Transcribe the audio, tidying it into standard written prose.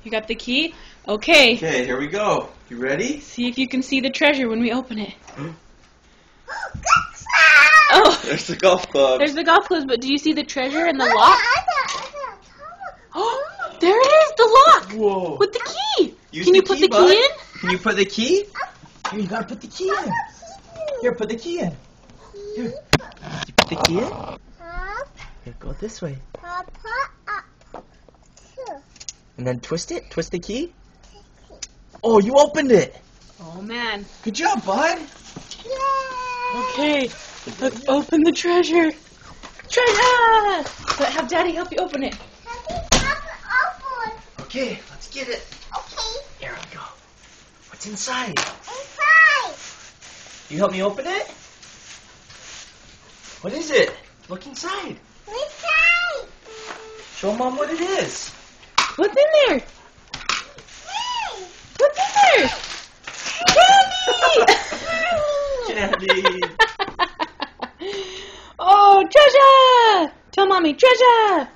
You got the key? Okay. Okay, here we go. You ready? See if you can see the treasure when we open it. Oh, There's the golf club. there's the golf clubs, but do you see the treasure in the lock? Oh, there it is, the lock. Whoa. With the key. Use Can the you put key, the bud. key in? Can you put the key? Here, you gotta put the key in. Here, put the key in. Here. You put the key in? Here, go this way. And then twist it. Twist the key. Oh, you opened it. Oh, man. Good job, bud. Okay, let's open the treasure. Treasure! But have Daddy help you open it. Okay, let's get it. Here we go. What's inside? You help me open it? What is it? Look inside. Show Mom what it is. What's in there? What's in there? Candy! Candy. Oh, treasure! Tell Mommy, treasure!